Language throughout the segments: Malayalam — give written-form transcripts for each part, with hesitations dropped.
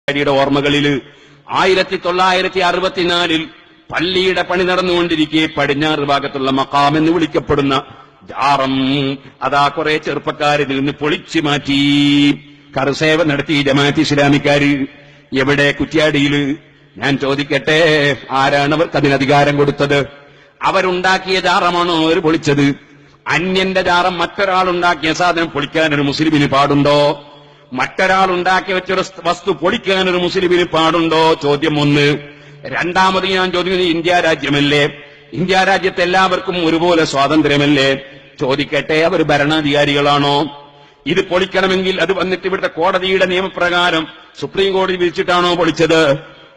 ഓർമ്മകളിൽ 1964 പള്ളിയുടെ പണി നടന്നുകൊണ്ടിരിക്കെ പടിഞ്ഞാറ് ഭാഗത്തുള്ള മഖാം എന്ന് വിളിക്കപ്പെടുന്ന ജാറം അതാ കുറെ ചെറുപ്പക്കാരിൽ നിന്ന് പൊളിച്ചു മാറ്റി. കറുസേവ നടത്തി ജമാഅത്ത് ഇസ്ലാമിക്കാര്. എവിടെ? കുറ്റ്യാടിയിൽ. ഞാൻ ചോദിക്കട്ടെ, ആരാണ് അവർക്ക് അതിന് അധികാരം കൊടുത്തത്? അവരുണ്ടാക്കിയ ജാറമാണോ അവർ പൊളിച്ചത്? അന്യന്റെ ജാറം മറ്റൊരാളുണ്ടാക്കിയ സാധനം പൊളിക്കാൻ ഒരു മുസ്ലിമിന് പാടുണ്ടോ? മറ്റൊരാൾ ഉണ്ടാക്കി വെച്ചൊരു വസ്തു പൊളിക്കാൻ ഒരു മുസ്ലിമിന് പാടുണ്ടോ? ചോദ്യം ഒന്ന്. രണ്ടാമത് ഞാൻ ചോദിക്കുന്നത്, ഇന്ത്യ രാജ്യമല്ലേ? ഇന്ത്യ രാജ്യത്ത് എല്ലാവർക്കും ഒരുപോലെ സ്വാതന്ത്ര്യമല്ലേ? ചോദിക്കട്ടെ, അവർ ഭരണാധികാരികളാണോ? ഇത് പൊളിക്കണമെങ്കിൽ അത് വന്നിട്ട് ഇവിടുത്തെ കോടതിയുടെ നിയമപ്രകാരം സുപ്രീം കോടതി വിധിച്ചിട്ടാണോ പൊളിച്ചത്?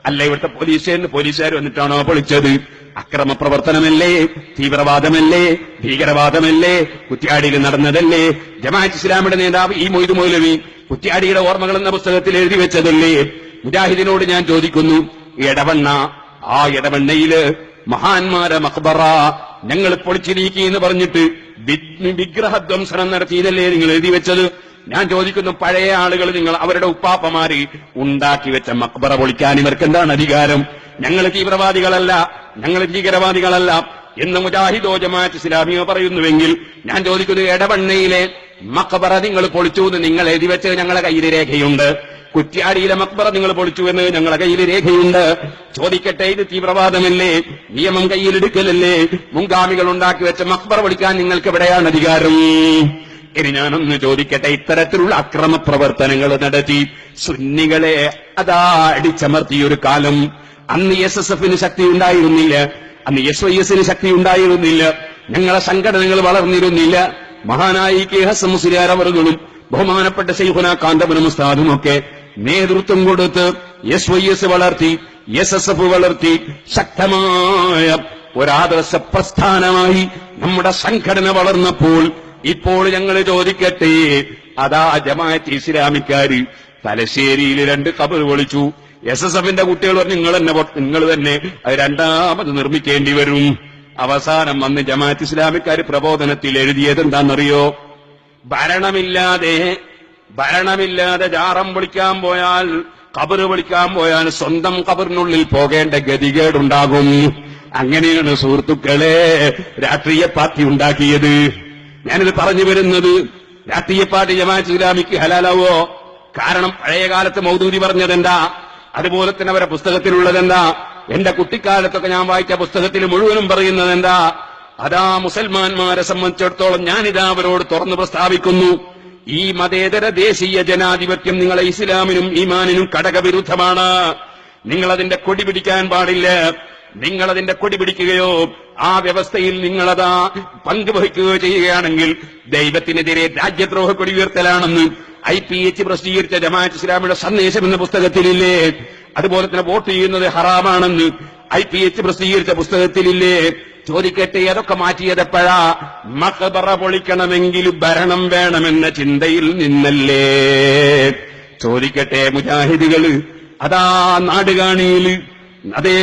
അല്ല, ഇവിടുത്തെ പോലീസുകാർ വന്നിട്ടാണോ പൊളിച്ചത്? അക്രമ പ്രവർത്തനമല്ലേ? തീവ്രവാദമല്ലേ? ഭീകരവാദമല്ലേ? കുറ്റ്യാടിയിൽ നടന്നതല്ലേ? ജമാഅത്ത് ഇസ്ലാമിയുടെ നേതാവ് ഈ മൊയ്തു മൗലവി കുറ്റ്യാടിയുടെ ഓർമ്മകൾ എന്ന പുസ്തകത്തിൽ എഴുതി വെച്ചതല്ലേ? മുജാഹിദിനോട് ഞാൻ ചോദിക്കുന്നു, എടവണ്ണ, ആ എടവണ്ണയില് മഹാന്മാരെ മഖ്ബറ ഞങ്ങൾ പൊളിച്ചിരിക്കി എന്ന് പറഞ്ഞിട്ട് വിഗ്രഹധ്വംസനം നടത്തിയതല്ലേ നിങ്ങൾ എഴുതി വെച്ചത്? ഞാൻ ചോദിക്കുന്നു, പഴയ ആളുകൾ, നിങ്ങൾ അവരുടെ ഉപ്പാപ്പമാര് ഉണ്ടാക്കി വെച്ച മഖ്ബറ പൊളിക്കാൻ ഇവർക്ക് എന്താണ് അധികാരം? ഞങ്ങൾ തീവ്രവാദികളല്ല, ഞങ്ങൾ ഭീകരവാദികളല്ല എന്ന് മുജാഹിദോ ജമാഅത്ത് ഇസ്ലാമിയോ പറയുന്നുവെങ്കിൽ ഞാൻ ചോദിക്കുന്നു, എടവണ്ണയിലെ മഖ്ബറ നിങ്ങൾ പൊളിച്ചു എന്ന് നിങ്ങൾ എഴുതി വെച്ചത് ഞങ്ങളെ കയ്യിൽ രേഖയുണ്ട്. കുറ്റ്യാടിയിലെ മഖ്ബറ നിങ്ങൾ പൊളിച്ചു എന്ന് ഞങ്ങളെ കയ്യിൽ രേഖയുണ്ട്. ചോദിക്കട്ടെ, ഇത് തീവ്രവാദമല്ലേ? നിയമം കയ്യിലെടുക്കലല്ലേ? മുൻഗാമികൾ ഉണ്ടാക്കി വെച്ച മഖ്ബറ പൊളിക്കാൻ നിങ്ങൾക്ക് എവിടെയാണ് അധികാരം? ഇനി ഞാനൊന്ന് ചോദിക്കട്ടെ, ഇത്തരത്തിലുള്ള അക്രമ പ്രവർത്തനങ്ങൾ നടത്തി സുന്നികളെ അതാ അടിച്ചമർത്തിയൊരു കാലം. അന്ന് SSFന് ശക്തി ഉണ്ടായിരുന്നില്ല, അന്ന് SYSന് ശക്തി ഉണ്ടായിരുന്നില്ല, ഞങ്ങളെ സംഘടനകൾ വളർന്നിരുന്നില്ല. മഹാനായി കെ ഹസൻ മുസ്ലിയാർ അവറുകളും ബഹുമാനപ്പെട്ട ശൈഖുനാ കാന്തപുരം ഉസ്താദും ഒക്കെ നേതൃത്വം കൊടുത്ത് SYS വളർത്തി, SSF വളർത്തി, ശക്തമായ ഒരാദർശ പ്രസ്ഥാനമായി നമ്മുടെ സംഘടന വളർന്നപ്പോൾ ഇപ്പോൾ ഞങ്ങൾ ചോദിക്കട്ടെ, അതാ ജമാഅത്ത് ഇസ്ലാമിക്കാര് തലശ്ശേരിയിൽ 2 ഖബർ പൊളിച്ചു. SSFന്റെ കുട്ടികൾ പറഞ്ഞു, നിങ്ങൾ തന്നെ അത് രണ്ടാമത് നിർമ്മിക്കേണ്ടി വരും. അവസാനം വന്ന് ജമാഅത്ത് ഇസ്ലാമിക്കാര് പ്രബോധനത്തിൽ എഴുതിയത് എന്താണെന്നറിയോ? ഭരണമില്ലാതെ ജാറം പൊളിക്കാൻ പോയാൽ, ഖബർ പൊളിക്കാൻ പോയാൽ സ്വന്തം ഖബറിനുള്ളിൽ പോകേണ്ട ഗതികേടുണ്ടാകും. അങ്ങനെയാണ് സുഹൃത്തുക്കളെ രാഷ്ട്രീയ പാർട്ടി ഉണ്ടാക്കിയത്. ഞാനിത് പറഞ്ഞു വരുന്നത്, രാഷ്ട്രീയ പാർട്ടി ജമാഅത്ത് ഇസ്ലാമിക്ക് ഹലാലാവോ? കാരണം പഴയ കാലത്ത് മൗദൂദി പറഞ്ഞതെന്താ? അതുപോലെ തന്നെ അവരുടെ പുസ്തകത്തിലുള്ളതെന്താ? എന്റെ കുട്ടിക്കാലത്തൊക്കെ ഞാൻ വായിച്ച പുസ്തകത്തിൽ മുഴുവനും പറയുന്നത് എന്താ? അതാ മുസൽമാന്മാരെ സംബന്ധിച്ചിടത്തോളം ഞാനിതാ അവരോട് തുറന്നു പ്രസ്താവിക്കുന്നു, ഈ മതേതര ദേശീയ ജനാധിപത്യം നിങ്ങളെ ഇസ്ലാമിനും ഈമാനിനും കടകവിരുദ്ധമാണ്. നിങ്ങളതിന്റെ കൊടി പിടിക്കാൻ പാടില്ല. നിങ്ങളതിന്റെ കൊടി പിടിക്കുകയോ ആ വ്യവസ്ഥയിൽ നിങ്ങളതാ പങ്കുവഹിക്കുകയോ ചെയ്യുകയാണെങ്കിൽ ദൈവത്തിനെതിരെ രാജ്യദ്രോഹ കൊടി ഉയർത്തലാണെന്ന് IPH പ്രസിദ്ധീകരിച്ച ജമാഅത്ത് ഇസ്ലാമിയുടെ സന്ദേശം എന്ന പുസ്തകത്തിലില്ലേ? അതുപോലെ തന്നെ വോട്ട് ചെയ്യുന്നത് ഹറാമാണെന്ന് IPH പ്രസിദ്ധീകരിച്ച പുസ്തകത്തിലില്ലേ? ചോദിക്കട്ടെ, അതൊക്കെ മാറ്റിയതെപ്പോഴാ? മഖ്ബറ പൊളിക്കണമെങ്കിൽ ഭരണം വേണമെന്ന ചിന്തയിൽ നിന്നല്ലേ? ചോദിക്കട്ടെ, മുജാഹിദുകള് അതാ നാടുകാണിയില്, അതേ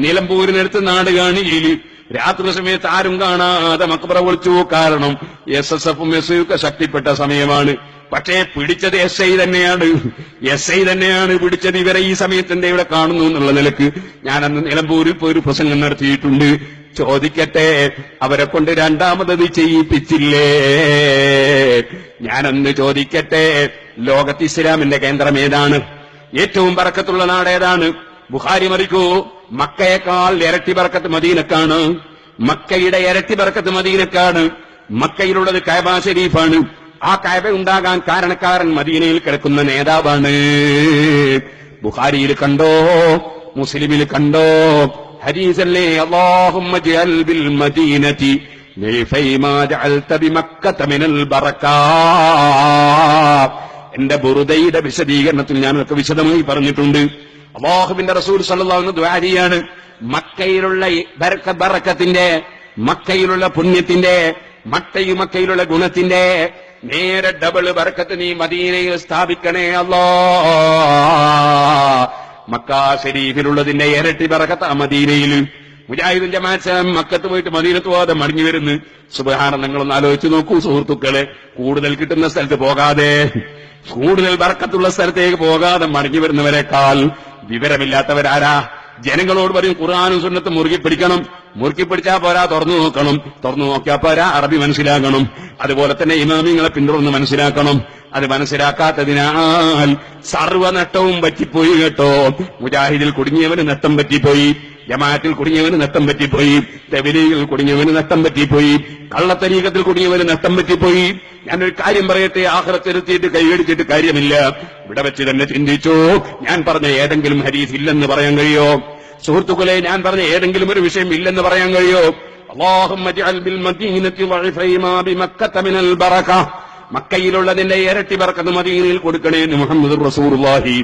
നിലമ്പൂരിനടുത്ത് നാടുകാണിയില് രാത്രി സമയത്ത് ആരും കാണാതെ മഖ്ബറ പൊളിച്ചു. കാരണം SSFും SU ഒക്കെ ശക്തിപ്പെട്ട സമയമാണ്. പക്ഷേ പിടിച്ചത് SI തന്നെയാണ് പിടിച്ചത്. ഇവരെ ഈ സമയത്ത് എന്റെ ഇവിടെ കാണുന്നു എന്നുള്ള നിലക്ക് ഞാൻ അന്ന് നിലമ്പൂരിൽ പോയി ഒരു പ്രസംഗം നടത്തിയിട്ടുണ്ട്. ചോദിക്കട്ടെ, അവരെ കൊണ്ട് രണ്ടാമത് ചെയ്യിപ്പിച്ചില്ലേ? ഞാനൊന്ന് ചോദിക്കട്ടെ, ലോകത്ത് ഇസ്ലാമിന്റെ കേന്ദ്രം ഏതാണ്? ഏറ്റവും ബറക്കത്തുള്ള നാട് ഏതാണ്? ബുഖാരി മറിക്കൂ, മക്കയേക്കാൾ ഇരട്ടി ബറക്കത്ത് മദീനക്കാണ്. മക്കയുടെ ഇരട്ടി ബറക്കത്ത് മദീനക്കാണ്. മക്കയിലുള്ളത് കഅബ ശരീഫാണ്. ആ കഅബ ഉണ്ടാകാൻ കാരണക്കാരൻ മദീനയിൽ കിടക്കുന്ന നേതാവാണ്. ബുഖാരിയിൽ കണ്ടോ, മുസ്ലിമിൽ കണ്ടോ? ഹദീസല്ലേ, അല്ലാഹുമ്മ ജഅൽ ബിൽ മദീനതി മിഫൈമാ ജഅൽത ബിമക്കത മിനൽ ബറകാ. എന്റെ ബുറുദയുടെ വിശദീകരണത്തിൽ ഞാനൊക്കെ വിശദമായി പറഞ്ഞിട്ടുണ്ട്. അല്ലാഹുവിന്റെ റസൂൽ സല്ലല്ലാഹു അലൈഹി ദുആ ചെയ്യാണ്, മക്കയിലുള്ള ബറക്കത്തിന്റെ, മക്കയിലുള്ള പുണ്യത്തിന്റെ, മക്കയിലുള്ള ഗുണത്തിന്റെ നേരെ ഡബിൾ ബറക്കത്ത് നീ മദീനയിൽ സ്ഥാപിക്കണേ അല്ലാഹ്. മക്ക ശരീഫിലുള്ളതിന്റെ ഇരട്ടി ബറക്കത്ത് മദീനയിൽ. മുജാഹിദുൽ ജമാഅത്ത് മക്കത്ത് പോയിട്ട് മദീനത്ത് പോകാതെ മടങ്ങി വരുന്നു. സുബ്ഹാനല്ലാഹ്, നിങ്ങളൊന്ന് ആലോചിച്ച് നോക്കൂ സുഹൃത്തുക്കളെ. കൂടുതൽ കിട്ടുന്ന സ്ഥലത്ത് പോകാതെ കൂടുതൽ ബർക്കത്തുള്ള സ്ഥലത്തേക്ക് പോകാതെ മടങ്ങി വരുന്നവരെക്കാൾ വിവരമില്ലാത്തവരാരാ? ജനങ്ങളോട് പറയും ഖുർആനും സുന്നത്തും മുറുകി പിടിക്കണം. മുറുക്കി പിടിച്ചാൽ പോരാ, തുറന്നു നോക്കണം. തുറന്നു നോക്കിയാൽ പോരാ, അറബി മനസ്സിലാക്കണം. അതുപോലെ തന്നെ ഇമാമിങ്ങളെ പിന്തുടർന്ന് മനസ്സിലാക്കണം. അത് മനസ്സിലാക്കാത്തതിനാൽ സർവ്വനട്ടവും പറ്റിപ്പോയി കേട്ടോ. മുജാഹിദിൽ കുടുങ്ങിയവന് നട്ടം പറ്റിപ്പോയി, ജമാഅത്തിൽ കുടുങ്ങിയവന് നട്ടം പറ്റിപ്പോയി, തബ്ലീഗിൽ കുടുങ്ങിയവന് നട്ടം പറ്റിപ്പോയി, കള്ളത്തരീഖത്തിൽ കുടുങ്ങിയവന് നട്ടം പറ്റിപ്പോയി. ഞാനൊരു കാര്യം പറയട്ടെ, ആഖിറത്തിലെത്തിയിട്ട് കൈയടിച്ചിട്ട് കാര്യമില്ല. ഇവിടെ വെച്ച് തന്നെ ചിന്തിച്ചു, ഞാൻ പറഞ്ഞ ഏതെങ്കിലും ഹദീസ് ഇല്ലെന്ന് പറയാൻ കഴിയോ? സുഹൃത്തുക്കളെ, ഞാൻ പറഞ്ഞ ഏതെങ്കിലും ഒരു വിഷയം ഇല്ലെന്ന് പറയാൻ കഴിയോ? അല്ലാഹുമ്മ ജഅൽ ബിൽ മദീനത്തി ളഇഫൈ മാ ബിമക്കത മിനൽ ബറക. മക്കയിലുള്ളതിന്റെ ഇരട്ടി ബർക്കത്ത് മദീനയിൽ കൊടുക്കണേ എന്ന് മുഹമ്മദുർ റസൂലുള്ളാഹി.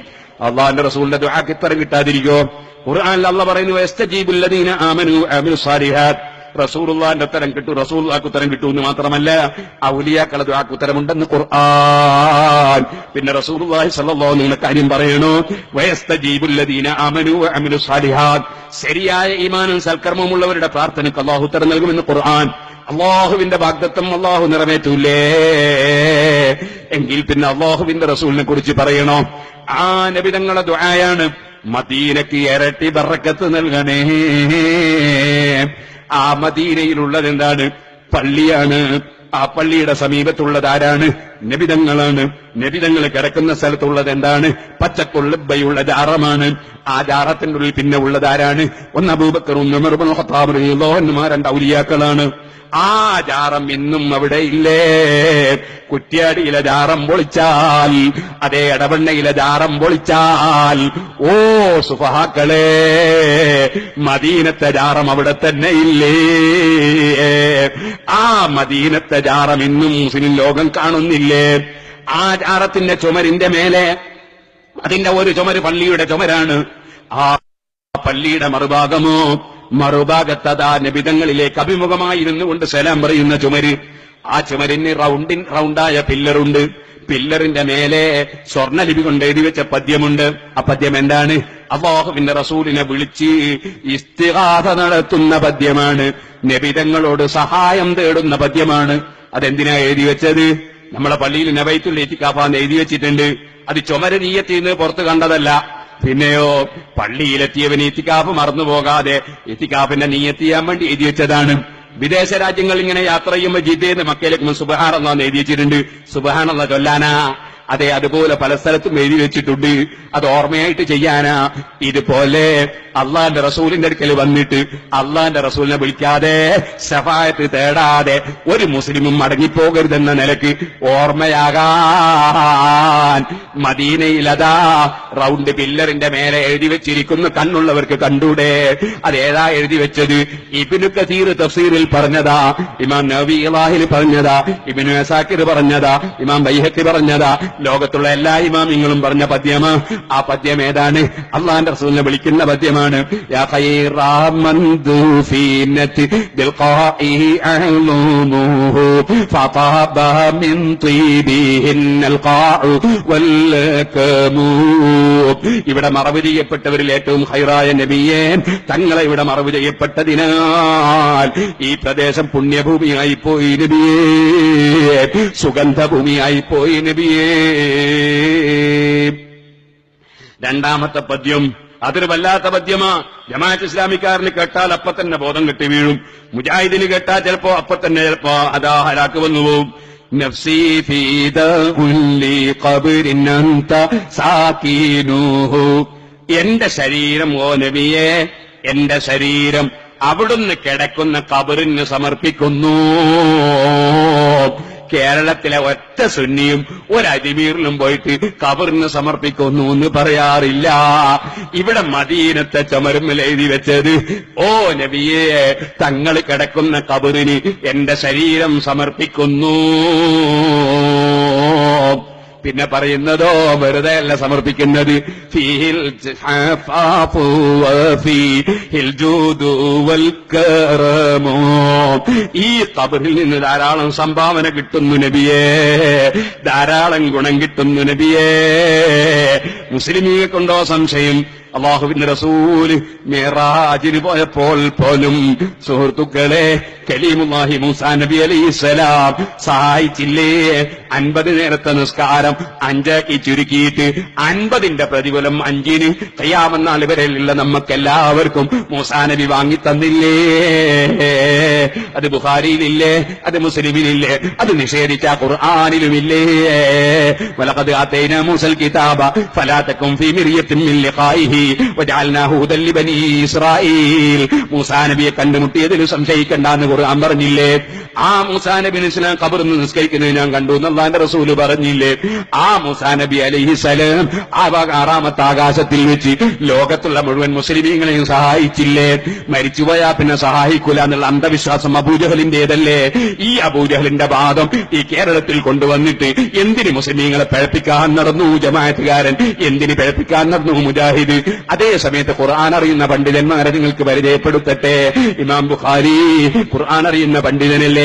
അല്ലാഹുവിന്റെ റസൂലിന്റെ ദുആക്ക് ഉത്തരം കിട്ടാതിരിക്കോ? ഖുർആനിൽ അല്ലാഹ് പറയുന്നു യസ്തജീബുൽ ലദീന ആമനു വഅമിലുസ് സാലിഹാത്ത്. റസൂലുള്ളാഹിന്റെ ഉത്തരം കിട്ടും, റസൂലുള്ളാഹിക്ക് ഉത്തരം കിട്ടും എന്ന് മാത്രമല്ല ഔലിയാക്കളുടെ ദുആക്ക് ഉത്തരമുണ്ടെന്ന് ഖുർആൻ. പിന്നെ റസൂലുള്ളാഹി സ്വല്ലല്ലാഹു അലൈഹി വസല്ലം കാര്യം പറയണു വയസ്തജീബുൽ ലദീന ആമനു വഅമിലുസ് സാലിഹാത്ത്. ശരിയായ ഈമാനും സൽക്കർമ്മമുള്ളവരുടെ പ്രാർത്ഥനയ്ക്ക് അല്ലാഹു ഉത്തരം നൽകുമെന്ന് ഖുർആൻ. അള്ളാഹുവിന്റെ വാഗ്ദത്തം അള്ളാഹു നിറവേറ്റൂലേ? എങ്കിൽ പിന്നെ അള്ളാഹുവിന്റെ റസൂലിനെ കുറിച്ച് പറയണോ? ആ നബി തങ്ങളുടെ ദുആയാണ് മദീനയ്ക്ക് ഇരട്ടി ബറക്കത്ത് നൽകണേ. ആ മദീനയിലുള്ളത് എന്താണ്? പള്ളിയാണ്. ആ പള്ളിയുടെ സമീപത്തുള്ളത് ആരാണ്? നബിതങ്ങളാണ്. നബിതങ്ങൾ കിടക്കുന്ന സ്ഥലത്തുള്ളത് എന്താണ്? പച്ചക്കൊള്ളുബയുള്ള ജാറമാണ്. ആ ജാറത്തിന്റെ ഉള്ളിൽ പിന്നെ ഉള്ളത് ആരാണ്? ഒന്ന് അബൂബക്കറും ഉമർ ഇബ്നുൽ ഖത്താബ് റളിയല്ലാഹു അൻഹുമാ, രണ്ട് ഔലിയാക്കളാണ്. ആ ജാറം ഇന്നും അവിടെ ഇല്ലേ? കുറ്റ്യാടിയിലെ ജാറം പൊളിച്ചാൽ, അതേ എടവണ്ണയിലെ ജാറം പൊളിച്ചാൽ, ഓ സുഫഹാക്കളെ, മദീനത്തെ ജാറം അവിടെ തന്നെ ഇല്ലേ? ആ മദീനത്തെ ജാറം ഇന്നും മുസ്ലിം ലോകം കാണുന്നില്ലേ? ആ ജാറത്തിന്റെ ചുമരിന്റെ മേലെ, അതിന്റെ ഒരു ചുമര് പള്ളിയുടെ ചുമരാണ്. ആ പള്ളിയുടെ മറുഭാഗത്തതാ നബിതങ്ങളിലേക്ക് അഭിമുഖമായിരുന്നു കൊണ്ട് സലാം പറയുന്ന ചുമര്. ആ ചുമരിന് റൗണ്ടായ പില്ലറുണ്ട്. പില്ലറിന്റെ മേലെ സ്വർണ്ണലിപി കൊണ്ട് എഴുതി വെച്ച പദ്യമുണ്ട്. ആ പദ്യം എന്താണ്? അല്ലാഹുവിന്റെ റസൂലിനെ വിളിച്ച് ഇസ്തിഗാഥ നടത്തുന്ന പദ്യമാണ്. നബിതങ്ങളോട് സഹായം തേടുന്ന പദ്യമാണ്. അതെന്തിനാ എഴുതി വെച്ചത്? നമ്മളെ പള്ളിയിൽ നബൈത്തുൽ ഇത്തികാഫാന്ന് എഴുതി വെച്ചിട്ടുണ്ട്. അത് ചുമര് നീയത്തിൽ നിന്ന് പുറത്ത് കണ്ടതല്ല. പിന്നെയോ പള്ളിയിലെത്തിയവന് ഇത്തികാഫ് മറന്നുപോകാതെ ഇത്തികാഫിന്റെ നീയത്ത് ചെയ്യാൻ വേണ്ടി എഴുതി വെച്ചതാണ്. വിദേശ രാജ്യങ്ങൾ ഇങ്ങനെ യാത്ര ചെയ്യുമ്പോൾ ജിദ്ദയിൽ നിന്ന് മക്കയിലേക്ക് സുബ്ഹാനല്ലാഹ് എഴുതി വെച്ചിട്ടുണ്ട്. സുബ്ഹാനല്ലാഹ് ചൊല്ലാനാ? അതെ, അതുപോലെ പല സ്ഥലത്തും എഴുതി വെച്ചിട്ടുണ്ട്. അത് ഓർമ്മയായിട്ട് ചെയ്യാനാ. ഇതുപോലെ അള്ളാന്റെ റസൂലിന്റെ അടുക്കൽ വന്നിട്ട് അള്ളാന്റെ റസൂലിനെ വിളിക്കാതെ ശഫായത്ത് തേടാതെ ഒരു മുസ്ലിമും മടങ്ങിപ്പോകരുതെന്ന നിലക്ക് ഓർമ്മയാകാൻ മദീനയിലതാ റൗണ്ട് പില്ലറിന്റെ മേലെ എഴുതി വെച്ചിരിക്കുന്നു. കണ്ണുള്ളവർക്ക് കണ്ടൂടെ? അതേതാ എഴുതി വെച്ചത്? ഇബ്നു കസീർ തഫ്സീറിൽ പറഞ്ഞതാ, ഇമാം നവവി ഇളാഹിൽ പറഞ്ഞതാ, ഇബ്നു അസാക്കിർ പറഞ്ഞതാ, ഇമാം ബൈഹഖി പറഞ്ഞതാ, ലോകത്തുള്ള എല്ലാ ഇമാമിങ്ങളും പറഞ്ഞ പദ്യമാ. ആ പദ്യം ഏതാണ്? അള്ളാന്റെ റസൂലിനെ വിളിക്കുന്ന പദ്യമാണ്. യാ ഖൈറാ മൻ ദുഫീനതി ബിൽഖാഇ അഹ്ലുമുഹു ഫതാബ മിൻ തീബിഹിന്നൽ ഖാഉ വൽകമു. ഇവിടെ മറവ് ചെയ്യപ്പെട്ടവരിൽ ഏറ്റവും ഖൈറായ നബിയെ, തങ്ങളെ ഇവിടെ മറവ് ചെയ്യപ്പെട്ടതിനാൽ ഈ പ്രദേശം പുണ്യഭൂമിയായി പോയി നബിയേ, സുഗന്ധഭൂമിയായി പോയി നബിയേ. രണ്ടാമത്തെ പദ്യം അതൊരു വല്ലാത്ത പദ്യമാ. ജമാഅത്ത് ഇസ്ലാമിക്കാരന് കേട്ടാൽ അപ്പൊ തന്നെ ബോധം കെട്ടി വീഴും. മുജാഹിദിന് കേട്ടാൽ ചിലപ്പോ അപ്പൊ തന്നെ അതാ ഹലാക്ക് വന്നു പോവും. നഫ്സി ഫീദാ ഉല്ലി ഖബ്രിൻ അൻത സാകിനുഹു. എന്റെ ശരീരം, ഓ നബിയേ, എന്റെ ശരീരം അവിടുന്ന് കിടക്കുന്ന ഖബറിന് സമർപ്പിക്കുന്നു. കേരളത്തിലെ ഒറ്റ സുന്നിയും ഒരു അജ്മീറിലും പോയിട്ട് ഖബറിന് സമർപ്പിക്കുന്നു എന്ന് പറയാറില്ല. ഇവിടെ മദീനത്തെ ചുമരുമ്മൽ എഴുതി വെച്ചത്, ഓ നബിയേ, തങ്ങൾ കിടക്കുന്ന ഖബറിന് എന്റെ ശരീരം സമർപ്പിക്കുന്നു. പിന്നെ പറയുന്നതോ വെറുതെ അല്ല സമർപ്പിക്കുന്നത്. ഫീഹിൽ ജഹാഫു വഫീഹിൽ ജൂദു വൽ കറമു. ഈ ഖബറിൽ നിന്ന് ധാരാളം സംഭാവന കിട്ടുന്നു നബിയേ, ധാരാളം ഗുണം കിട്ടുന്നു നബിയേ. മുസ്ലിമീങ്ങൾക്കുണ്ടോ സംശയം? അല്ലാഹുവിന്റെ റസൂല് മിഅ്റാജിന് പോയപ്പോൾ പോലും സുഹൃത്തുക്കളെ കലീമുല്ലാഹി മൂസാ നബി അലൈഹിസ്സലാം സഹായിച്ചില്ലേ? 50 നേരത്തെ നിസ്കാരം 5 ചുരുക്കിയിട്ട് 50ന്റെ പ്രതിഫലം 5 ഖിയാമത്ത് നാൾ വരെയുള്ള നമുക്കെല്ലാവർക്കും മൂസാ നബി വാങ്ങി തന്നില്ലേ? അത് ബുഖാരിയിലില്ലേ? അത് മുസ്ലിമിലില്ലേ? അത് നിഷേധിച്ച ഖുർആനിലുമില്ലേ? വലഖദ് ആതൈനാ മൂസൽ കിതാബ ഫലാ തകും ഫീ മിർയത്തിൻ മിൻ ലിഖായിഹി വജഅൽനാഹു ഹുദൻ ലിബനീ ഇസ്രായീൽ. മൂസാ നബിയെ കണ്ടുമുട്ടിയതിൽ സംശയിക്കണ്ടെന്ന് ഖുർആൻ പറഞ്ഞില്ലേ? ആ മൂസാ നബി ഇസ്ലാം ഖബറിൽ നിന്ന് നിസ്കരിക്കുന്നത് ഞാൻ കണ്ടു എന്ന് അല്ലാഹുവിന്റെ റസൂല് പറഞ്ഞില്ലേ? ആ മൂസാ നബി അലൈഹിസ്സലാം 6ാമത്തെ ആകാശത്തിൽ വെച്ച് ലോകത്തുള്ള മുഴുവൻ മുസ്ലിമീങ്ങളെയും സഹായിച്ചില്ലേ? മരിച്ചുപോയാ പിന്നെ സഹായിക്കൂല എന്നുള്ള അന്ധവിശ്വാസം അബൂജഹലിന്റേതല്ലേ? ഈ അബൂജഹലിന്റെ വാദം ഈ കേരളത്തിൽ കൊണ്ടുവന്നിട്ട് എന്തിന് മുസ്ലിമീങ്ങളെ പിഴപ്പിക്കാൻ നടന്നു ജമാഅത്തുകാരൻ? എന്തിന് പിഴപ്പിക്കാൻ നടന്നു മുജാഹിദ്? അതേ സമയത്ത് ഖുർആൻ അറിയുന്ന പണ്ഡിതന്മാരെ നിങ്ങൾക്ക് പരിചയപ്പെടുത്തട്ടെ. ഇമാം ബുഖാരി ഖുർആൻ അറിയുന്ന പണ്ഡിതനല്ലേ?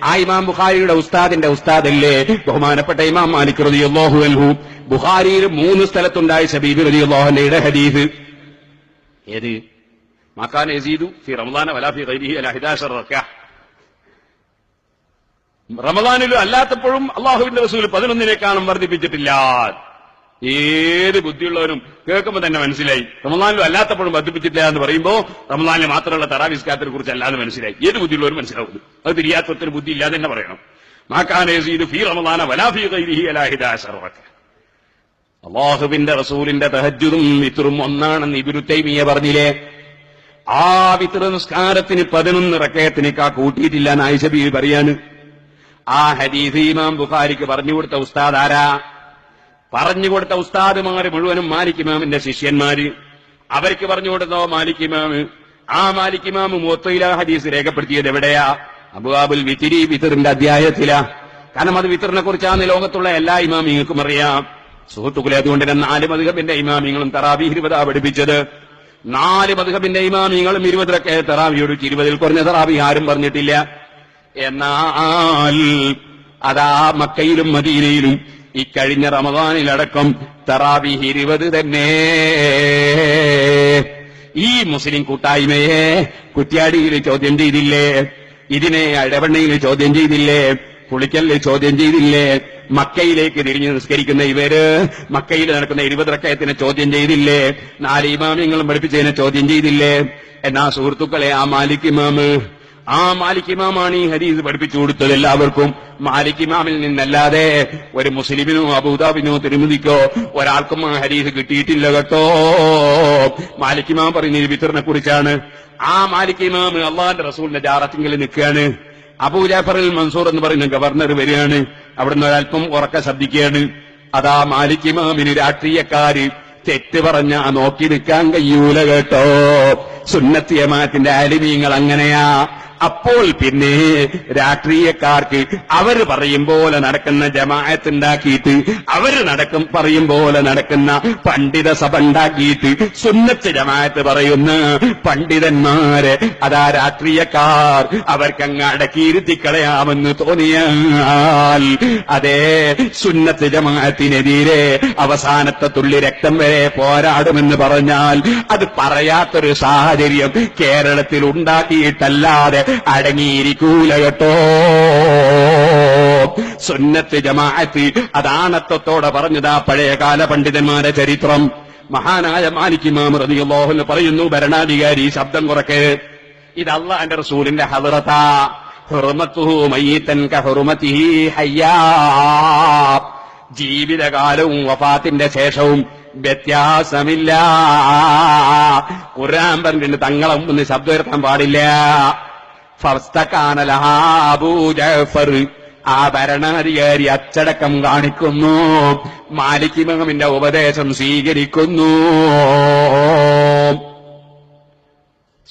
ആ ഇമാം ബുഖാരിയുടെ ഉസ്താദിന്റെ ഉസ്താദല്ലേ ബഹുമാനപ്പെട്ട ഇമാം മാലിക് റളിയല്ലാഹു അൻഹു? ബുഖാരിയിൽ 3 സ്ഥലത്തുണ്ടായ ശബീബ് റളിയല്ലാഹു അൻഹുയുടെ ഹദീസ്. ഏത്? മാകാന യസീദു ഫി റമളാന വലാ ഫി ഗൈരിഹി അലാ 11 റക്അ. റമളാനിലും അല്ലാത്തപ്പോഴും അല്ലാഹുവിന്റെ റസൂൽ 11 വർദ്ധിപ്പിച്ചിട്ടില്ല. ഏത് ബുദ്ധിയുള്ളവരും കേൾക്കുമ്പോൾ തന്നെ മനസ്സിലായി. റമളാനിലും അല്ലാത്തപ്പോഴും വർദ്ധിപ്പിച്ചിട്ടില്ല എന്ന് പറയുമ്പോൾ റമളാനിൽ മാത്രമുള്ള തറാവീഹ് നിസ്കാരത്തെ കുറിച്ച് അല്ലാതെ മനസ്സിലായി. ഏത് ബുദ്ധിയുള്ളവരും മനസ്സിലാവുന്നു. അത് തിരിയാത്തൊരു ബുദ്ധി ഇല്ലാതെ തന്നെ പറയണം. മാകാന യസീദു ഫി റമളാന വലാ ഫി ഗൈരിഹി അലാ 11 റക്അ. അല്ലാഹുവിന്റെ റസൂലിന്റെ തഹജ്ജുദും വിത്റും ഒന്നാണെന്ന് ഇബ്നു തൈമിയ്യ പറഞ്ഞില്ലേ? ആ വിത്ർ നിസ്കാരത്തിന് 11 റക്അത്തിനേക്കാ കൂട്ടിയിട്ടില്ല എന്ന് ആയിഷ ബീവി പറയാണ്. ആ ഹദീസ് ഇമാം ബുഖാരിക്ക് പറഞ്ഞുകൊടുത്ത ഉസ്താദ് ആരാ? പറഞ്ഞുകൊടുത്ത ഉസ്താദുമാര് മുഴുവനും മാലിക് ഇമാമിന്റെ ശിഷ്യന്മാര്. അവർക്ക് പറഞ്ഞുകൊടുത്തോ മാലിക് ഇമാമ്. ആ മാലിക് ഇമാമ് മുവത്തയിലെ ഹദീസ് രേഖപ്പെടുത്തിയത് എവിടെയാ? അബ്വാബുൽ വിത്രി, വിത്റിന്റെ അധ്യായത്തിലാ. കാരണം അത് വിത്റിനെ കുറിച്ചാണ് ലോകത്തുള്ള എല്ലാ ഇമാമിങ്ങൾക്കും അറിയാം. സുഹൃത്തുക്കളെ, അതുകൊണ്ട് തന്നെ 4 മദ്ഹബിന്റെ ഇമാമിങ്ങളും തറാവീഹ് 20 പഠിപ്പിച്ചത്. 4 മദ്ഹബിന്റെ ഇമാമിങ്ങളും 20 റക്അത്ത് തറാവീഹ്, 20ൽ കുറഞ്ഞ തറാവീഹ് ആരും പറഞ്ഞിട്ടില്ല. എന്നാൽ അതാ മക്കയിലും മദീനയിലും ഇക്കഴിഞ്ഞ റമദാനിലടക്കം തറാവീഹ് 20 തന്നെ. ഈ മുസ്ലിം കൂട്ടായ്മയെ കുറ്റ്യാടിയിൽ ചോദ്യം ചെയ്തില്ലേ? ഇതിനെ അടവണ്ണയിൽ ചോദ്യം ചെയ്തില്ലേ? പുളിക്കലിൽ ചോദ്യം ചെയ്തില്ലേ? മക്കയിലേക്ക് തിരിഞ്ഞ് നിസ്കരിക്കുന്ന ഇവര് മക്കയിൽ നടക്കുന്ന 20 റക്അത്തിനെ ചോദ്യം ചെയ്തില്ലേ? 4 ഇമാമിങ്ങളും പഠിപ്പിച്ചതിനെ ചോദ്യം ചെയ്തില്ലേ? എന്നാ സുഹൃത്തുക്കളെ, ആ മാലിക് ഇമാമാണ് ഈ ഹദീസ് പഠിപ്പിച്ചു കൊടുത്തത് എല്ലാവർക്കും. മാലിക് ഇമാമിൽ നിന്നല്ലാതെ ഒരു മുസ്ലിമിനോ അബൂദാബിനോ തിരുമതിക്കോ ഒരാൾക്കും ആ ഹദീസ് കിട്ടിയിട്ടില്ല കേട്ടോ. മാലിക് ഇമാം പറയുന്നത് വിത്റിനെ കുറിച്ചാണ്. ആ മാലിക് ഇമാം അള്ളാന്റെ റസൂലിന്റെ ജാറത്തിങ്കിൽ നിൽക്കുകയാണ്. അബൂ ജാഫറുൽ മൻസൂർ എന്ന് പറയുന്ന ഗവർണർ വരികയാണ്. അവിടുന്ന് ഒരൽപ്പം ഉറക്ക ശബ്ദിക്കുകയാണ്. അതാ മാലിക് ഇമാമിന് രാഷ്ട്രീയക്കാര് തെറ്റ് പറഞ്ഞ നോക്കി നിൽക്കാൻ കഴിയൂല കേട്ടോ. സുന്നത്ത് ജമാഅത്തിന്റെ ആലിമീങ്ങൾ അങ്ങനെയാ. അപ്പോൾ പിന്നെ രാഷ്ട്രീയക്കാർക്ക് അവര് പറയും പോലെ നടക്കുന്ന ജമാഅത്ത് ഉണ്ടാക്കിയിട്ട് അവര് പറയും പോലെ നടക്കുന്ന പണ്ഡിത സഭ ഉണ്ടാക്കിയിട്ട് സുന്നത്ത് ജമാഅത്ത് പറയുന്ന പണ്ഡിതന്മാരെ അതാ രാഷ്ട്രീയക്കാർ അവർക്കങ്ങ് അടക്കിയിരുത്തിക്കളയാമെന്ന് തോന്നിയാൽ അതേ സുന്നത്ത് ജമാഅത്തിനെതിരെ അവസാനത്തെ തുള്ളി രക്തം വരെ പോരാടുമെന്ന് പറഞ്ഞാൽ അത് പറയാത്തൊരു സാഹചര്യം കേരളത്തിൽ ഉണ്ടാക്കിയിട്ടല്ലാതെ അടങ്ങിയിരിക്കൂല കേട്ടോ. സുന്നത്ത് ജമാഅത്ത് അതാണത്വത്തോടെ പറഞ്ഞതാ പഴയകാല പണ്ഡിതന്മാരെ ചരിത്രം. മഹാനായ മാലിക് ഇമാം റളിയല്ലാഹു അൻഹു പറയുന്നു, ഭരണാധികാരി ശബ്ദം കുറക്ക്. ഇത് അല്ലാഹുവിന്റെ റസൂലിന്റെ ഹദ്റത്താ. ഹുർമത്തുഹു മയ്യിതൻ കഹുർമതിഹി ഹയ്യാ. ജീവിതകാലവും വഫാത്തിന്റെ ശേഷവും വ്യത്യാസമില്ല. ഖുർആൻ പറഞ്ഞിട്ട് തങ്ങളെ മുന്നിൽ ശബ്ദം ഉയർത്താൻ പാടില്ല. ഫസ്തകാന ലഹാ അബൂ ജഅഫർ. ആ ഭരണാധികാരി അച്ചടക്കം കാണിക്കുന്നു, മാലിക് ഇമാമിന്റെ ഉപദേശം സ്വീകരിക്കുന്നു.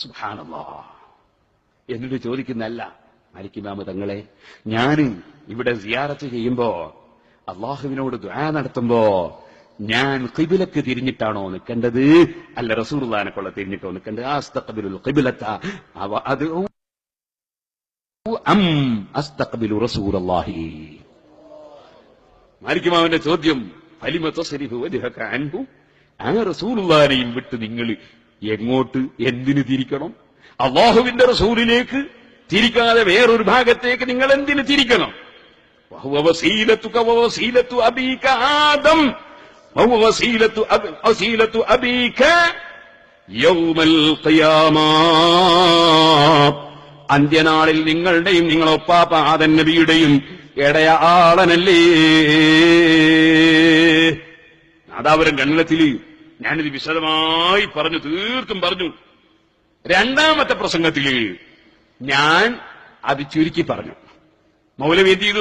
സുബ്ഹാനല്ലാഹ്. എന്നിട്ട് ചോദിക്കുന്നല്ല, മാലിക് ഇമാം തങ്ങളെ, ഞാൻ ഇവിടെ സിയാറത്ത് ചെയ്യുമ്പോ അള്ളാഹുവിനോട് ദുആ നടത്തുമ്പോ ഞാൻ ഖിബ്ലക്ക് തിരിഞ്ഞിട്ടാണോ നിൽക്കേണ്ടത്, അല്ല റസൂലുള്ളാഹിനെ കൊള്ള തിരിഞ്ഞിട്ടോ നിൽക്കേണ്ടത്? അസ്തഖ്ബിലുൽ ഖിബ്ലത അദ്ഉ അം അസ്തഖ്ബിലു റസൂലുള്ളാഹി. മാലിക് ഇമാമിന്റെ ചോദ്യം, ഫലിമ തസ്രിഫു വജ്ഹക അൻഹു, ആ റസൂലുള്ളാഹിനെയും വിട്ട് നിങ്ങൾ എങ്ങോട്ട് എന്തിനു തിരിക്കണം? അല്ലാഹുവിന്റെ റസൂലിലേക്ക് തിരിക്കാതെ വേറൊരു ഭാഗത്തേക്ക് നിങ്ങൾ എന്തിനു തിരിക്കണം? വഹുവ വസീലതുക വവസീലതു അബീക ആദം വഹുവ വസീലതു അബീക യൗമൽ ഖിയാമ. അന്ത്യനാളിൽ നിങ്ങളുടെയും നിങ്ങളൊപ്പാപ്പ ആദം നബിയുടെയും ഇടയാളനല്ലേ. നാദാപുരം ഗണ്ണത്തില് ഞാനിത് വിശദമായി പറഞ്ഞു, തീർത്തും പറഞ്ഞു. രണ്ടാമത്തെ പ്രസംഗത്തില് ഞാൻ അത് ചുരുക്കി പറഞ്ഞു. മൗലവി എന്ത് ചെയ്തു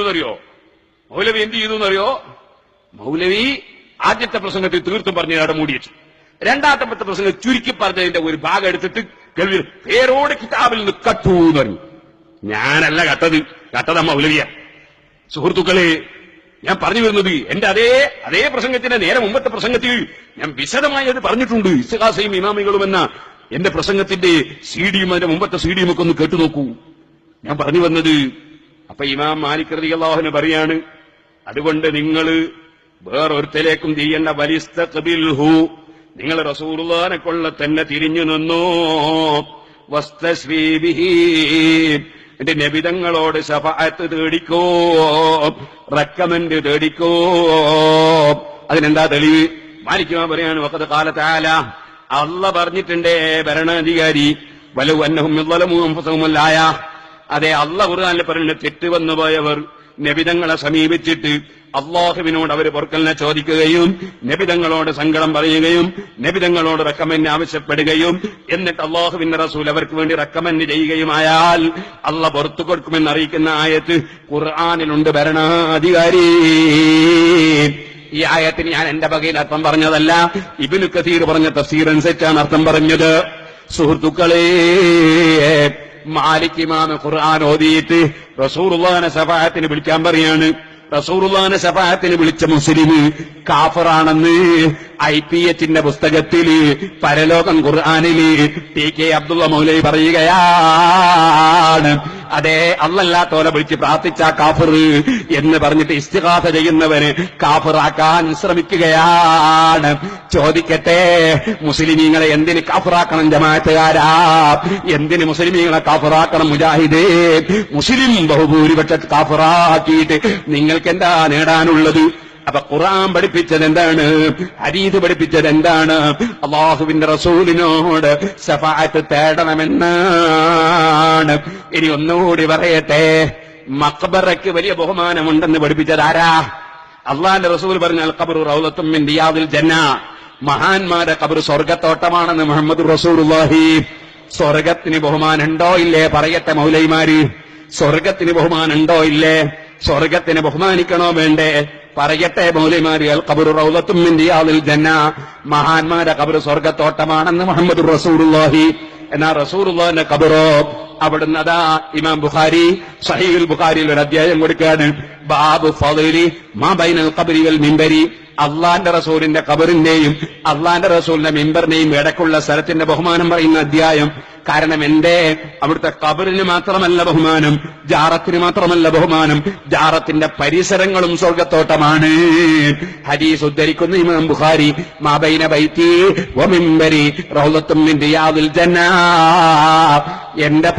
എന്നറിയോ? മൗലവി ആദ്യത്തെ പ്രസംഗത്തിൽ തീർത്തും പറഞ്ഞ അവിടെ മൂടി വെച്ചു. രണ്ടാമത്തെ പ്രസംഗം ചുരുക്കി പറഞ്ഞതിന്റെ ഒരു ഭാഗം എടുത്തിട്ട് കേൾവി പേരോട് കിതാബിൽ നിന്ന് കട്ടു എന്ന് പറഞ്ഞു. ഞാനല്ല കട്ടത് മൗലവിയ. സുഹൃത്തുക്കളെ, ഞാൻ പറഞ്ഞു വരുന്നത് എന്റെ അതേ പ്രസംഗത്തിന്റെ നേരെ മുമ്പത്തെ പ്രസംഗത്തിൽ ഞാൻ വിശദമായി അത് പറഞ്ഞിട്ടുണ്ട്. ഇസ്തിഗാസയും ഇമാമികളും എന്ന എന്റെ പ്രസംഗത്തിന്റെ സിഡിയും അതിന്റെ മുമ്പത്തെ സിഡിയും ഒക്കെ ഒന്ന് കേട്ടു നോക്കൂ. ഞാൻ പറഞ്ഞു വന്നത്, അപ്പൊ ഇമാം മാലിക് റളിയല്ലാഹു അൻഹു പറയാണ്, അതുകൊണ്ട് നിങ്ങൾ വേറൊരുത്തലേക്കും ചെയ്യേണ്ട വലിസ്തഖ്ബിൽഹു, നിങ്ങൾ റസൂലുള്ളാഹിനെ കൊള്ള തന്നെ തിരിഞ്ഞു നിന്നോ. വസ്തശ്രീ ബിഹി, എന്റെ നബിതങ്ങളോട് ശഫാഅത്ത് തേടിക്കോ, റെക്കമെന്റ് തേടിക്കോ. അതിനെന്താ തെളിവ്? മാലിക് ഇമാം പറയാണ്, വഖദ് ഖാല തആല, അല്ലാഹ് പറഞ്ഞിട്ടുണ്ട് ഭരണാധികാരി, വലൗ അന്നഹും യളമൂ അൻഫുസഹും അല്ലായ, അതെ അല്ലാഹ് ഖുർആനിൽ പറയുന്നത്, തെറ്റ് വന്നുപോയവർ നബിതങ്ങളെ സമീപിച്ചിട്ട് അള്ളാഹുവിനോട് അവർ പൊറുക്കലിനെ ചോദിക്കുകയും നബിതങ്ങളോട് സങ്കടം പറയുകയും നബിതങ്ങളോട് റെക്കമെന്റ് ആവശ്യപ്പെടുകയും എന്നിട്ട് അള്ളാഹുവിന്റെ റസൂൽ അവർക്ക് വേണ്ടി റെക്കമെന്റ് ചെയ്യുകയുമായാൽ അള്ളാഹ് പുറത്തു കൊടുക്കുമെന്ന് അറിയിക്കുന്ന ആയത്ത് ഖുർആനിലുണ്ട്. ഭരണാധികാരി, ഈ ആയത്തിന് ഞാൻ എന്റെ വകയിൽ അർത്ഥം പറഞ്ഞതല്ല, ഇബ്നു കസീർ പറഞ്ഞ തഫ്സീർ അനുസരിച്ചാണ് അർത്ഥം പറഞ്ഞത്. സുഹൃത്തുക്കളെ, മാലിക് ഇമാം ഖുർആൻ ഓതിയിട്ട് റസൂലുള്ളാഹിനെ ശഫാഅത്തിന് വിളിക്കാൻ പറയാണ്. റസൂലുള്ളാഹിനെ ശഫാഅത്തിന് വിളിച്ച മുസ്ലിം കാഫിറാണെന്ന് IPH പുസ്തകത്തിൽ പരലോകം ഖുർആനിൽ TK അബ്ദുള്ള മൗലവി പറയുകയാണ്. അതെ, അല്ലാത്തോലെ വിളിച്ച് പ്രാർത്ഥിച്ച കാഫിർ എന്ന് പറഞ്ഞിട്ട് ഇസ്തിഗാസ ചെയ്യുന്നവന് കാഫിറാക്കാൻ ശ്രമിക്കുകയാണ്. ചോദിക്കട്ടെ, മുസ്ലിമീങ്ങളെ എന്തിന് കാഫിറാക്കണം ജമാഅത്തുകാരാ? എന്തിന് മുസ്ലിമീങ്ങളെ കാഫിറാക്കണം മുജാഹിദേ? മുസ്ലിം ബഹുഭൂരിപക്ഷ കാഫിറാക്കിയിട്ട് നിങ്ങൾക്ക് എന്താ നേടാനുള്ളത്? അപ്പൊ ഖുർആൻ പഠിപ്പിച്ചത് എന്താണ്? ഹദീസ് പഠിപ്പിച്ചത് എന്താണ്? അല്ലാഹുവിന്റെ റസൂലിനോട് ശഫാഅത്ത് തേടണമെന്നാണ്. ഇനി ഒന്നുകൂടി പറയട്ടെ, മഖ്ബറയ്ക്ക് വലിയ ബഹുമാനമുണ്ടെന്ന് പഠിപ്പിച്ചത് ആരാ? അല്ലാഹുവിന്റെ റസൂൽ പറഞ്ഞ അൽ ഖബ്റു റൗളത്തും മിൻ റിയാദിൽ ജന്ന, മഹാന്മാരുടെ ഖബർ സ്വർഗ്ഗത്തോട്ടമാണെന്ന് മുഹമ്മദ് റസൂലുള്ളാഹി. സ്വർഗ്ഗത്തിന് ബഹുമാനമുണ്ടോ ഇല്ലേ? പറയട്ടെ മൗലൈമാര്, സ്വർഗ്ഗത്തിന് ബഹുമാനമുണ്ടോ ഇല്ലേ? സ്വർഗ്ഗത്തിനെ ബഹുമാനിക്കണോ വേണ്ടേ? പറയട്ടെ മൗലൈമാര്. അൽ ഖബ്റു റൗളത്തും മിൻ റിയാദിൽ ജന്ന, മഹാന്മാരുടെ ഖബർ സ്വർഗ്ഗത്തോട്ടമാണെന്ന് മുഹമ്മദ് റസൂലുള്ളാഹി. എന്നാ റസൂലുള്ളാഹിന്റെ ഖബറോ? അവിടുന്ന് അതാ ഇമാം ബുഖാരി സഹീഹുൽ ബുഖാരിയിൽ ഒരു അധ്യായം കൊടുക്കുകയാണ്, ബാബു ഫളീലി മാ ബൈനൽ ഖബ്രി വൽ മിൻബരി. അള്ളാന്റെ റസൂലിന്റെ ഖബറിന്റെയും അള്ളാന്റെ റസൂലിന്റെ മിമ്പറിന്റെയും ഇടയ്ക്കുള്ള സ്ഥലത്തിന്റെ ബഹുമാനം പറയുന്ന അധ്യായം. കാരണം എന്റെ അവിടുത്തെ ഖബറിന് മാത്രമല്ല ബഹുമാനം, ജാറത്തിന് മാത്രമല്ല ബഹുമാനം, ജാറത്തിന്റെ പരിസരങ്ങളും സ്വർഗ്ഗത്തോട്ടമാണ്. ഹദീസ് ഉദ്ധരിക്കുന്ന ഇമാം ബുഖാരി, മാ ബൈന ബൈതി വ മിൻബരി റൗളത്തും മിൻ റിയാദിൽ ജന്ന. എന്റെ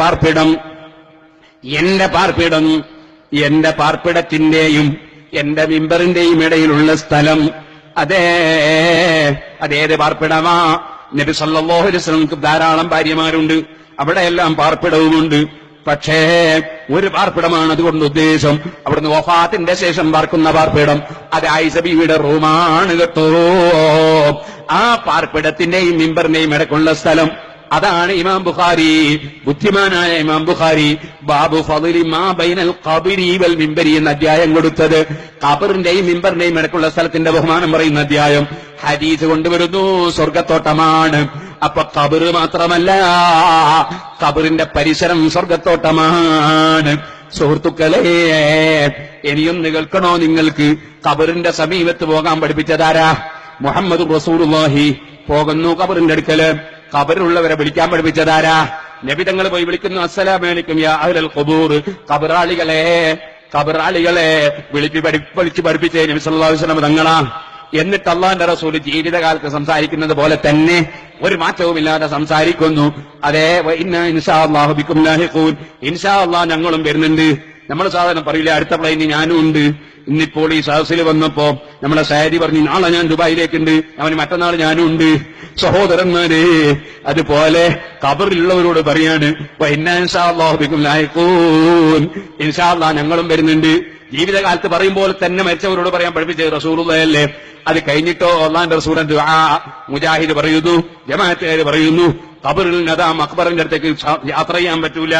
പാർപ്പിടത്തിന്റെയും എന്റെ മിമ്പറിന്റെയും ഇടയിലുള്ള സ്ഥലം, അതേത് പാർപ്പിടമാ? നബി സല്ലല്ലാഹു അലൈഹി വസല്ലമക്ക് ധാരാളം ഭാര്യമാരുണ്ട്, അവിടെയെല്ലാം പാർപ്പിടവുമുണ്ട്. പക്ഷേ ഒരു പാർപ്പിടമാണ് അതുകൊണ്ട് ഉദ്ദേശം. അവിടുന്ന് വഫാത്തിന്റെ ശേഷം പാർക്കുന്ന പാർപ്പിടം, അത് ആയിഷ ബീവിയുടെ റൂമാണ് കേട്ടോ. ആ പാർപ്പിടത്തിന്റെയും മിമ്പറിന്റെയും ഇടയ്ക്കുള്ള സ്ഥലം, അതാണ് ഇമാം ബുഖാരി, ബുദ്ധിമാനായ ഇമാം ബുഖാരി ബാബു ഫളീലി മാ ബൈനൽ ഖബ്രി വൽ മിൻബരി എന്ന അധ്യായം കൊടുത്തത്. ഖബറിന്റെയും മിമ്പറിന്റെയും ഇടയ്ക്കുള്ള സ്ഥലത്തിന്റെ ബഹുമാനം പറയുന്ന അധ്യായം. ഹദീസ് കൊണ്ടുവരുന്നു സ്വർഗ്ഗത്തോട്ടമാണ്. അപ്പൊ ഖബർ മാത്രമല്ല, ഖബറിന്റെ പരിസരം സ്വർഗ്ഗത്തോട്ടമാണ്. സുഹൃത്തുക്കളെ, ഇനിയൊന്ന് കേൾക്കണോ നിങ്ങൾക്ക്? ഖബറിന്റെ സമീപത്ത് പോകാൻ പഠിപ്പിച്ചതാരാ? മുഹമ്മദ് റസൂലുള്ളാഹി. പോകുന്നു ഖബറിന്റെ അടുക്കല്, ഖബറിലുള്ളവരെ വിളിക്കാൻ പഠിപ്പിച്ചതാരാ? നബി തങ്ങൾ പോയി വിളിക്കുന്നു, അസ്സലാമു അലൈക്കും യാ അഹ്ലൽ ഖുബൂർ, ഖബറാളികളെ വിളിച്ച് പഠിപ്പിച്ചേ നബി സല്ലല്ലാഹു അലൈഹി വസല്ലം തങ്ങളാ. എന്നിട്ട് അള്ളാന്റെ റസൂല് ജീവിതകാലത്ത് സംസാരിക്കുന്നത് പോലെ തന്നെ ഒരു മാറ്റവുമില്ലാതെ സംസാരിക്കുന്നു. അതേ ഇൻഷാ അല്ലാഹു ബിക്കും ലാഹിഖൂൻ, ഇൻഷാ അല്ലാഹ് ഞങ്ങളും വരുന്നുണ്ട്. നമ്മൾ സാധാരണ പറയില്ല അടുത്ത പ്ലെയിനിൽ ഞാനും ഉണ്ട്. ഇന്നിപ്പോൾ ഈ സദസ്സിൽ വന്നപ്പോ നമ്മളെ സാരി പറഞ്ഞു നാളെ ഞാൻ ദുബായിലേക്കുണ്ട്, അവന് മറ്റന്നാൾ ഞാനും ഉണ്ട്. സഹോദരന്മാരെ, അതുപോലെ ഖബറിലുള്ളവരോട് പറയാണ് ഇൻഷാ അല്ലാഹു ബിക്കും ലാഹിഖൂൻ, ഇൻഷാ അല്ലാഹ് ഞങ്ങളും വരുന്നുണ്ട്. ജീവിതകാലത്ത് പറയുമ്പോൾ തന്നെ മരിച്ചവരോട് പറയാൻ പഠിപ്പിച്ചത് റസൂലുള്ളാഹല്ലേ. അത് കഴിഞ്ഞിട്ടോ അല്ലാഹുവിന്റെ റസൂലിന്റെ ദുആ മുജാഹിദ് പറയുന്നു, ജമാഅത്തുകാർ പറയുന്നു, ഖബറിൽ നദാ മഖ്ബറിന്റെ അടുത്തേക്ക് യാത്ര ചെയ്യാൻ പറ്റൂല.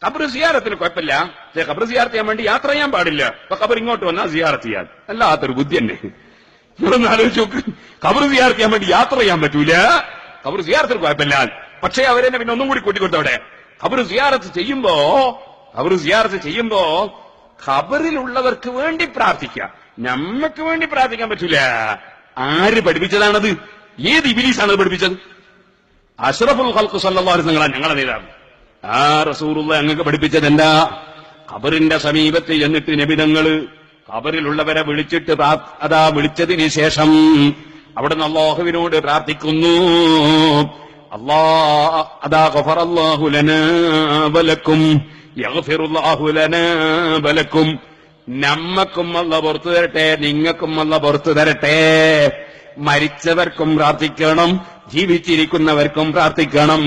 ഖബർ സിയാറത്തിന് കുഴപ്പമില്ല, പക്ഷേ ഖബർ സിയാറത്ത് ചെയ്യാൻ വേണ്ടി യാത്ര ചെയ്യാൻ പാടില്ല. അപ്പൊ ഖബർ ഇങ്ങോട്ട് വന്നാൽ സിയാറത്ത് ചെയ്യാൻ അല്ലാത്തൊരു ബുദ്ധി തന്നെ. നിങ്ങളൊന്ന് ആലോചിച്ച് നോക്ക്, ഖബർ സിയാറത്ത് ചെയ്യാൻ വേണ്ടി യാത്ര ചെയ്യാൻ പറ്റൂല, ഖബർ സിയാറത്തിന് കുഴപ്പമില്ല. പക്ഷേ അവരെന്നെ പിന്നെ ഒന്നും കൂടി കൂട്ടിക്കൊടുത്തവിടെ ഖബർ സിയാറത്ത് ചെയ്യുമ്പോ ഖബറിലുള്ളവർക്ക് വേണ്ടി പ്രാർത്ഥിക്കാം, നമ്മക്ക് വേണ്ടി പ്രാർത്ഥിക്കാൻ പറ്റൂല. ആര് പഠിപ്പിച്ചതാണത്? ഏത് ഇബ്ലീസാണ് പഠിപ്പിച്ചത്? അഷ്റഫുൽ ഖൽഖ് സല്ലല്ലാഹു അലൈഹി വസല്ലം ഞങ്ങളുടെ നേതാവ് ആ റസൂലുള്ളാഹി അങ്ങക്ക് പഠിപ്പിച്ചത് എന്താ? ഖബറിന്റെ സമീപത്ത് എന്നിട്ട് നബിതങ്ങള് ഖബറിലുള്ളവരെ വിളിച്ചിട്ട് വിളിച്ചതിന് ശേഷം അവിടുന്ന് അല്ലാഹുവിനോട് പ്രാർത്ഥിക്കുന്നു. ഗഫറല്ലാഹു ലനാ വലക്കും യഗ്ഫിറുല്ലാഹു ലനാ വലക്കും, നമ്മക്കും അല്ലാഹു പുറത്തു തരട്ടെ, നിങ്ങൾക്കും അല്ലാഹു പുറത്തു തരട്ടെ. മരിച്ചവർക്കും പ്രാർത്ഥിക്കണം, ജീവിച്ചിരിക്കുന്നവർക്കും പ്രാർത്ഥിക്കണം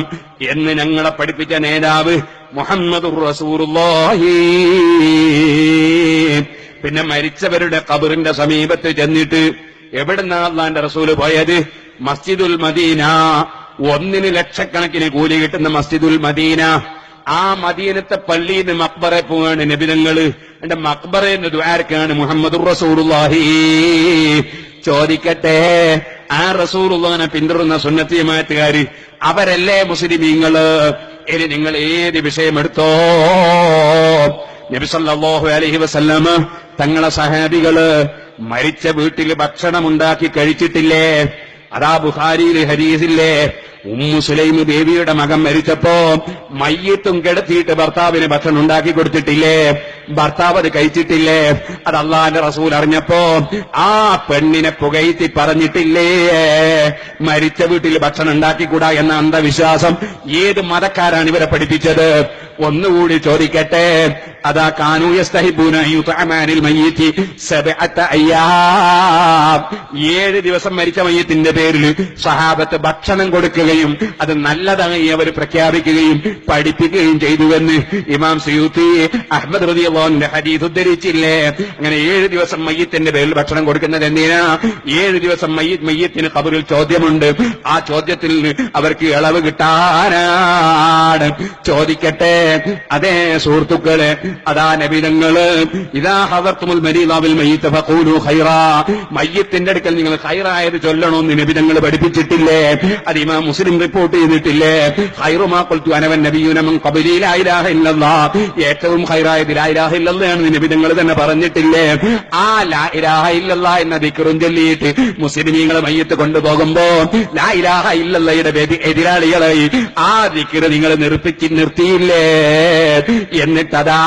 എന്ന് ഞങ്ങളെ പഠിപ്പിച്ച നേതാവ് മുഹമ്മദുർ റസൂലുള്ളാഹി. പിന്നെ മരിച്ചവരുടെ ഖബറിന്റെ സമീപത്ത് ചെന്നിട്ട് എവിടുന്നാ അല്ലാഹുവിന്റെ റസൂല് പോയത്? മസ്ജിദുൽ മദീന, 1 ലക്ഷക്കണക്കിന് കൂലി കിട്ടുന്ന മസ്ജിദുൽ മദീന. ആ മദീനത്തെ പള്ളിയിൽ നിന്ന് മക്ബറെ പോവാണ് നബിതങ്ങള്. എന്റെ മക്ബറേന്ന് ദുആർക്കാണ് മുഹമ്മദുർ റസൂലുള്ളാഹി. ചോദിക്കട്ടെ, ആ റസൂലുള്ളാഹിനെ പിന്തുടരുന്ന സുന്നത്തി ജമാഅത്തുകാര് അവരല്ലേ മുസ്ലിമീങ്ങള്? ഇനി നിങ്ങൾ ഏത് വിഷയമെടുത്തോ, നബി സല്ലല്ലാഹു അലൈഹി വസല്ലമ തങ്ങളെ സഹാബികള് മരിച്ച വീട്ടിൽ ഭക്ഷണം ഉണ്ടാക്കി കഴിച്ചിട്ടില്ലേ? അതാ ബുഖാരിയിലെ ഹദീസില്ലേ, ഉമ്മു സുലൈം ദേവിയുടെ മകൻ മരിച്ചപ്പോ മയ്യത്തും കിടത്തിയിട്ട് ഭർത്താവിന് ഭക്ഷണം ഉണ്ടാക്കി കൊടുത്തിട്ടില്ലേ? ഭർത്താവ് അത് കഴിച്ചിട്ടില്ലേ? അത് അല്ലാഹുവിന്റെ റസൂൽ അറിഞ്ഞപ്പോ ആ പെണ്ണിനെ പുകഴ്ത്തി പറഞ്ഞിട്ടില്ലേ മരിച്ച വീട്ടിൽ ഭക്ഷണം ഉണ്ടാക്കിക്കൂടാ എന്ന അന്ധവിശ്വാസം? ഏത് മതക്കാരാണ് ഇവരെ പഠിപ്പിച്ചത്? ഒന്നുകൂടി ചോദിക്കട്ടെ, അതാ കാനൂ യസ്തഹിബൂന യുതഅമാനിൽ മയ്യിത്തി 7 അയ്യാം, 7 ദിവസം മരിച്ച മയ്യത്തിന്റെ പേരിൽ സഹാബത്ത് ഭക്ഷണം കൊടുക്കുകയും അത് നല്ലതായി അവർ പ്രഖ്യാപിക്കുകയും പഠിപ്പിക്കുകയും ചെയ്തുവെന്ന് ഇമാം സുയൂത്തി അഹ്മദ് റളിയല്ലാഹു അൻഹു ഹദീസ് ഉദ്ധരിച്ചില്ലേ? അങ്ങനെ 7 ദിവസം മയ്യത്തിന്റെ പേരിൽ ഭക്ഷണം കൊടുക്കുന്നത് എന്തിനാ? 7 ദിവസം മയ്യത്തിന് ഖബറിൽ ചോദ്യമുണ്ട്, ആ ചോദ്യത്തിൽ അവർക്ക് ഇളവ് കിട്ടാനാണ്. ചോദിക്കട്ടെ, അതേ സുഹൃത്തുക്കളെ, അതാ നബിതങ്ങള് ഇദാ ഹദർതുൽ മരീദാബിൽ മയ്യിത ഫഖൂലു ഖൈറാ, മയ്യത്തിന്റെ അടുക്കൽ നിങ്ങൾ ഖൈറായത് ചൊല്ലണമെന്ന് നബിതങ്ങൾ പഠിപ്പിച്ചിട്ടില്ലേ? അത് ഇമാം മുസ്ലിം റിപ്പോർട്ട് ചെയ്തിട്ടില്ലേ? ഖൈറു മാ ഖുൽതു അന വന്നബിയൂന മിൻ ഖബ്ലി ലാ ഇലാഹ ഇല്ലല്ലാഹ്, ഏറ്റവും ഖൈറായത് ലാ ഇലാഹ ഇല്ലല്ലാഹ് എന്ന് നബിതങ്ങൾ തന്നെ പറഞ്ഞിട്ടില്ലേ? ആ ലാ ഇലാഹ ഇല്ലല്ലാഹ് എന്ന ദിക്റും ചൊല്ലിയിട്ട് മുസ്ലിമീങ്ങളെ മയ്യത്ത് കൊണ്ടുപോകുമ്പോ ലാ ഇലാഹ ഇല്ലല്ലാഹയുടെ എതിരാളികളായി ആ ദിക്ർ നിങ്ങൾ നിർത്തിയില്ലേ? എന്നിട്ടതാ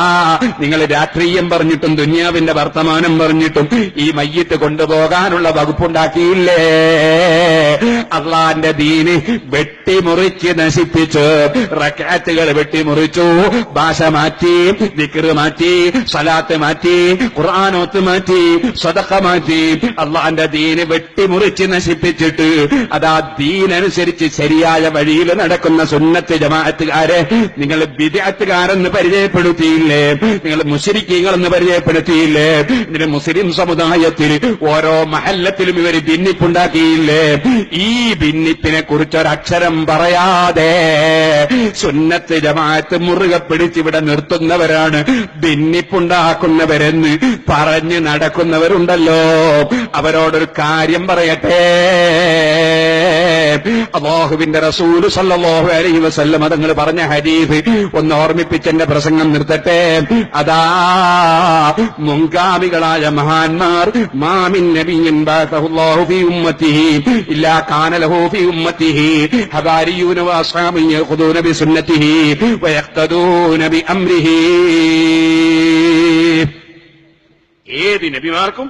നിങ്ങൾ രാഷ്ട്രീയം പറഞ്ഞിട്ടും ദുനിയാവിന്റെ വർത്തമാനം പറഞ്ഞിട്ടും ഈ മയ്യത്ത് കൊണ്ടുപോകാനുള്ള വകുപ്പുണ്ടാക്കിയില്ലേ? അള്ളാന്റെ ദീന് വെട്ടിമുറിച്ച് നശിപ്പിച്ചു, റക്അത്തുകൾ വെട്ടിമുറിച്ചു, ഭാഷ മാറ്റി, ദിക്ർ മാറ്റി, സ്വലാത്ത് മാറ്റി, ഖുർആനോത്ത് മാറ്റി, സദഖ മാറ്റി, അള്ളാന്റെ ദീന് വെട്ടിമുറിച്ച് നശിപ്പിച്ചിട്ട് അതാ ദീനനുസരിച്ച് ശരിയായ വഴിയിൽ നടക്കുന്ന സുന്നത്ത് ജമാഅത്തുകാരെ നിങ്ങൾ ബിദ്അത്തുകാരെന്ന് പരിചയപ്പെടുത്തിയില്ലേ? നിങ്ങൾ മുശ്രിക്കീങ്ങളെന്ന് പരിചയപ്പെടുത്തിയില്ലേ? ഇതിന് മുസ്ലിം സമുദായത്തിൽ ഓരോ മഹല്ലത്തിലും ഇവർ ഭിന്നിപ്പുണ്ടാക്കിയില്ലേ? ഈ ഭിന്നിപ്പിനെ കുറിച്ചൊരക്ഷരം പറയാതെ സുന്നത്ത് ജമാഅത്ത് മുറുകെ പിടിച്ചിവിടെ നിർത്തുന്നവരാണ് ഭിന്നിപ്പുണ്ടാക്കുന്നവരെന്ന് പറഞ്ഞ് നടക്കുന്നവരുണ്ടല്ലോ. അവരോടൊരു കാര്യം പറയട്ടെ, അല്ലാഹുവിന്റെ റസൂൽ സല്ലല്ലാഹു അലൈഹി വസല്ലം തങ്ങൾ പറഞ്ഞ ഹദീസ് ഒന്ന് ഓർമ്മിപ്പിച്ചെന്റെ പ്രസംഗം നിർത്തട്ടെ. അതാ മുൻഗാമികളായ മഹാന്മാർ മാമിൻ നബിയ്യിൻ ബഅസഹുല്ലാഹു ഫീ ഉമ്മത്തിഹി ഇല്ലാ കാന ലഹു ഫീ ഉമ്മത്തിഹി ഹവാരിയൂന വഅസ്ഹാബുൻ യഖുദൂന ബിസുന്നതിഹി വയഖ്തദൂന ബിഅംരിഹി. ഏത് നബിമാർക്കും